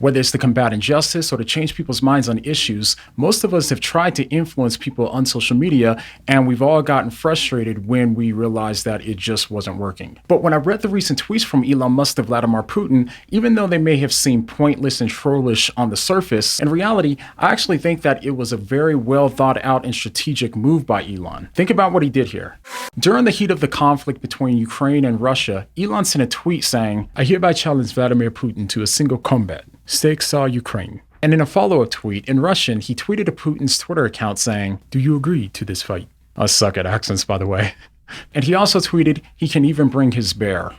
Whether it's to combat injustice or to change people's minds on issues, most of us have tried to influence people on social media, and we've all gotten frustrated when we realized that it just wasn't working. But when I read the recent tweets from Elon Musk to Vladimir Putin, even though they may have seemed pointless and trollish on the surface, in reality, I actually think that it was a very well thought out and strategic move by Elon. Think about what he did here. During the heat of the conflict between Ukraine and Russia, Elon sent a tweet saying, "I hereby challenge Vladimir Putin to a single combat. Stakes are Ukraine." And in a follow-up tweet in Russian, he tweeted to Putin's Twitter account saying, "Do you agree to this fight?" I suck at accents, by the way. And he also tweeted, "He can even bring his bear."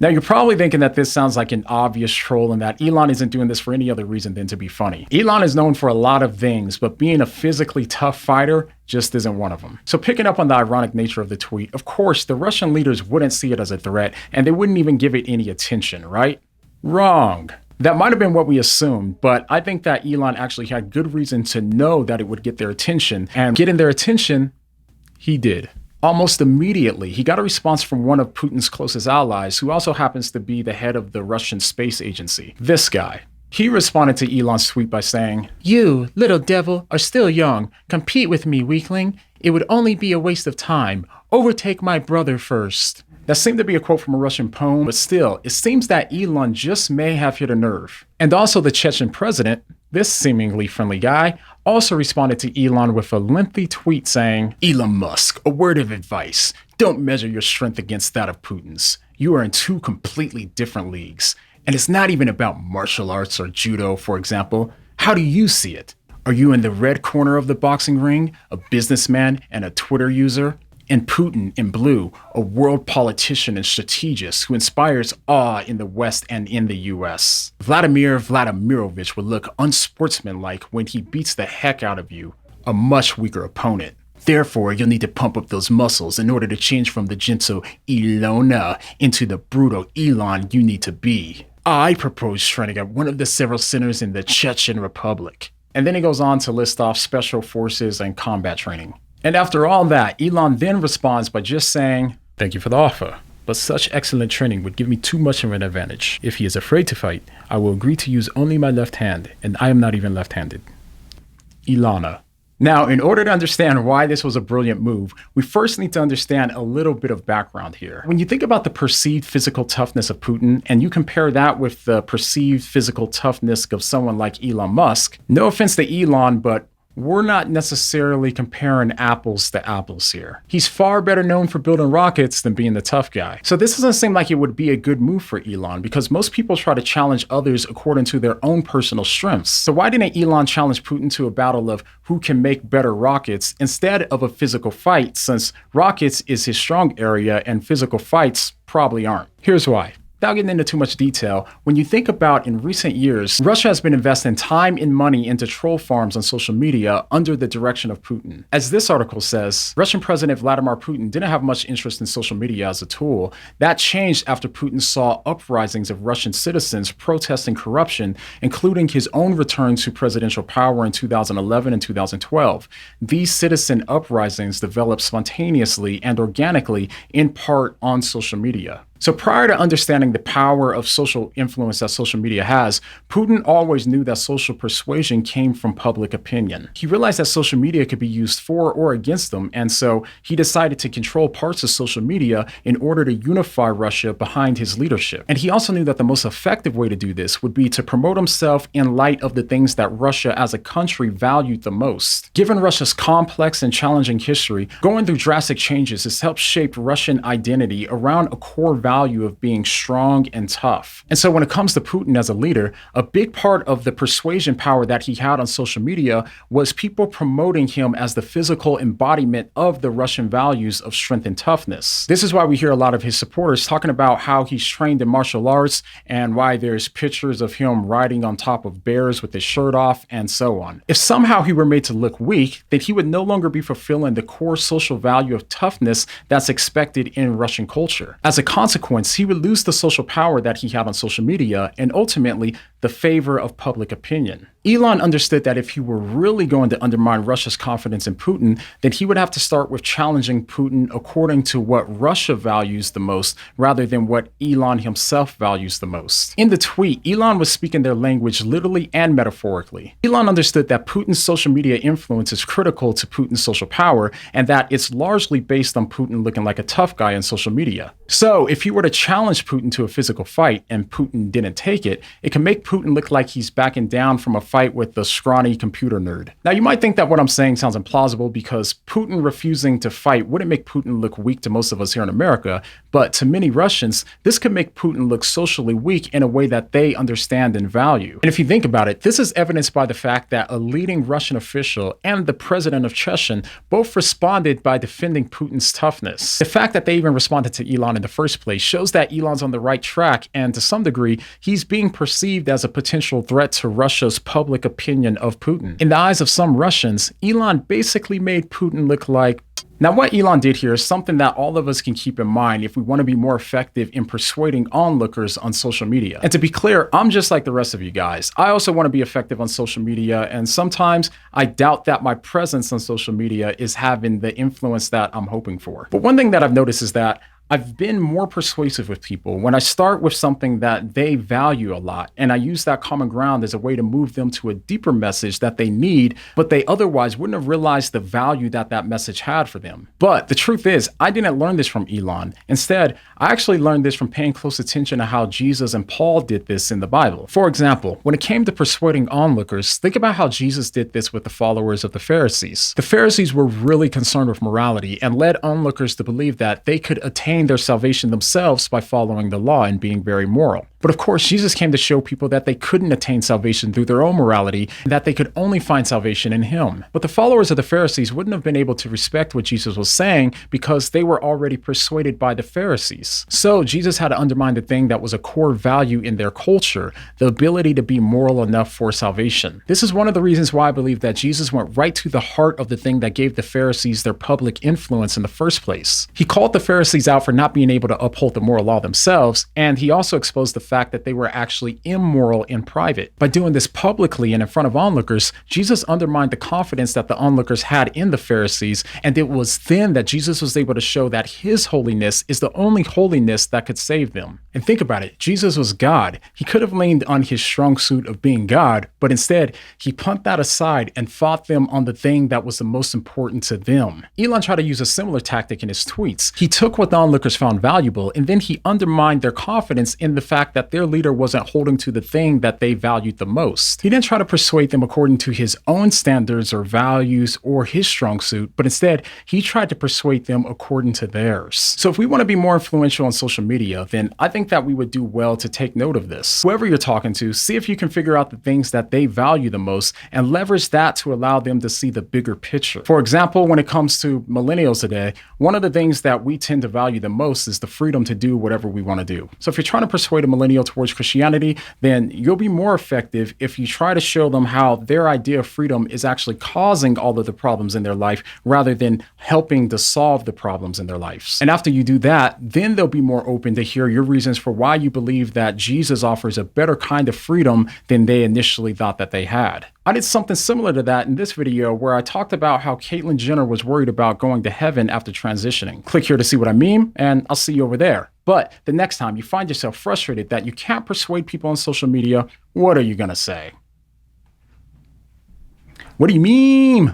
Now, you're probably thinking that this sounds like an obvious troll and that Elon isn't doing this for any other reason than to be funny. Elon is known for a lot of things, but being a physically tough fighter just isn't one of them. So picking up on the ironic nature of the tweet, of course, the Russian leaders wouldn't see it as a threat, and they wouldn't even give it any attention, right? Wrong. That might have been what we assumed, but I think that Elon actually had good reason to know that it would get their attention, and getting their attention, he did. Almost immediately, he got a response from one of Putin's closest allies, who also happens to be the head of the Russian space agency. This guy. He responded to Elon's tweet by saying, "You, little devil, are still young. Compete with me, weakling. It would only be a waste of time. Overtake my brother first." That seemed to be a quote from a Russian poem, but still, it seems that Elon just may have hit a nerve. And also the Chechen president, this seemingly friendly guy, also responded to Elon with a lengthy tweet saying, "Elon Musk, a word of advice. Don't measure your strength against that of Putin's. You are in two completely different leagues. And it's not even about martial arts or judo, for example. How do you see it? Are you in the red corner of the boxing ring, a businessman and a Twitter user? And Putin in blue, a world politician and strategist who inspires awe in the West and in the US. Vladimir Vladimirovich will look unsportsmanlike when he beats the heck out of you, a much weaker opponent. Therefore, you'll need to pump up those muscles in order to change from the gentle Ilona into the brutal Elon you need to be. I propose training at one of the several centers in the Chechen Republic." And then he goes on to list off special forces and combat training. And after all that, Elon then responds by just saying, "Thank you for the offer, but such excellent training would give me too much of an advantage. If he is afraid to fight, I will agree to use only my left hand, and I am not even left-handed." Ilana. Now, in order to understand why this was a brilliant move, we first need to understand a little bit of background here. When you think about the perceived physical toughness of Putin, and you compare that with the perceived physical toughness of someone like Elon Musk, no offense to Elon, but we're not necessarily comparing apples to apples here. He's far better known for building rockets than being the tough guy. So this doesn't seem like it would be a good move for Elon, because most people try to challenge others according to their own personal strengths. So why didn't Elon challenge Putin to a battle of who can make better rockets instead of a physical fight, since rockets is his strong area and physical fights probably aren't? Here's why. Without getting into too much detail, when you think about in recent years, Russia has been investing time and money into troll farms on social media under the direction of Putin. As this article says, Russian President Vladimir Putin didn't have much interest in social media as a tool. That changed after Putin saw uprisings of Russian citizens protesting corruption, including his own return to presidential power in 2011 and 2012. These citizen uprisings developed spontaneously and organically, in part on social media. So prior to understanding the power of social influence that social media has, Putin always knew that social persuasion came from public opinion. He realized that social media could be used for or against them, and so he decided to control parts of social media in order to unify Russia behind his leadership. And he also knew that the most effective way to do this would be to promote himself in light of the things that Russia as a country valued the most. Given Russia's complex and challenging history, going through drastic changes has helped shape Russian identity around a core value of being strong and tough. And so when it comes to Putin as a leader, a big part of the persuasion power that he had on social media was people promoting him as the physical embodiment of the Russian values of strength and toughness. This is why we hear a lot of his supporters talking about how he's trained in martial arts and why there's pictures of him riding on top of bears with his shirt off and so on. If somehow he were made to look weak, then he would no longer be fulfilling the core social value of toughness that's expected in Russian culture. As a consequence, he would lose the social power that he had on social media, and ultimately, the favor of public opinion. Elon understood that if he were really going to undermine Russia's confidence in Putin, then he would have to start with challenging Putin according to what Russia values the most, rather than what Elon himself values the most. In the tweet, Elon was speaking their language literally and metaphorically. Elon understood that Putin's social media influence is critical to Putin's social power, and that it's largely based on Putin looking like a tough guy on social media. So if he were to challenge Putin to a physical fight and Putin didn't take it, it can make Putin look like he's backing down from a fight with the scrawny computer nerd. Now, you might think that what I'm saying sounds implausible because Putin refusing to fight wouldn't make Putin look weak to most of us here in America, but to many Russians, this could make Putin look socially weak in a way that they understand and value. And if you think about it, this is evidenced by the fact that a leading Russian official and the president of Chechnya both responded by defending Putin's toughness. The fact that they even responded to Elon in the first place shows that Elon's on the right track, and to some degree, he's being perceived as a potential threat to Russia's public opinion of Putin. In the eyes of some Russians, Elon basically made Putin look like... Now, what Elon did here is something that all of us can keep in mind if we want to be more effective in persuading onlookers on social media. And to be clear, I'm just like the rest of you guys. I also want to be effective on social media, and sometimes I doubt that my presence on social media is having the influence that I'm hoping for. But one thing that I've noticed is that I've been more persuasive with people when I start with something that they value a lot, and I use that common ground as a way to move them to a deeper message that they need, but they otherwise wouldn't have realized the value that that message had for them. But the truth is, I didn't learn this from Elon. Instead, I actually learned this from paying close attention to how Jesus and Paul did this in the Bible. For example, when it came to persuading onlookers, think about how Jesus did this with the followers of the Pharisees. The Pharisees were really concerned with morality and led onlookers to believe that they could attain their salvation themselves by following the law and being very moral. But of course, Jesus came to show people that they couldn't attain salvation through their own morality, and that they could only find salvation in him. But the followers of the Pharisees wouldn't have been able to respect what Jesus was saying because they were already persuaded by the Pharisees. So Jesus had to undermine the thing that was a core value in their culture, the ability to be moral enough for salvation. This is one of the reasons why I believe that Jesus went right to the heart of the thing that gave the Pharisees their public influence in the first place. He called the Pharisees out for not being able to uphold the moral law themselves, and he also exposed the fact that they were actually immoral in private. By doing this publicly and in front of onlookers, Jesus undermined the confidence that the onlookers had in the Pharisees, and it was then that Jesus was able to show that his holiness is the only holiness that could save them. And think about it, Jesus was God. He could have leaned on his strong suit of being God, but instead, he pumped that aside and fought them on the thing that was the most important to them. Elon tried to use a similar tactic in his tweets. He took what the onlookers found valuable, and then he undermined their confidence in the fact that their leader wasn't holding to the thing that they valued the most. He didn't try to persuade them according to his own standards or values or his strong suit, but instead, he tried to persuade them according to theirs. So if we want to be more influential on social media, then I think that we would do well to take note of this. Whoever you're talking to, see if you can figure out the things that they value the most and leverage that to allow them to see the bigger picture. For example, when it comes to millennials today, one of the things that we tend to value the most is the freedom to do whatever we want to do. So if you're trying to persuade a millennial towards Christianity, then you'll be more effective if you try to show them how their idea of freedom is actually causing all of the problems in their life rather than helping to solve the problems in their lives. And after you do that, then they'll be more open to hear your reasons for why you believe that Jesus offers a better kind of freedom than they initially thought that they had. I did something similar to that in this video where I talked about how Caitlyn Jenner was worried about going to heaven after transitioning. Click here to see what I mean, and I'll see you over there. But the next time you find yourself frustrated that you can't persuade people on social media, what are you gonna say? What do you mean?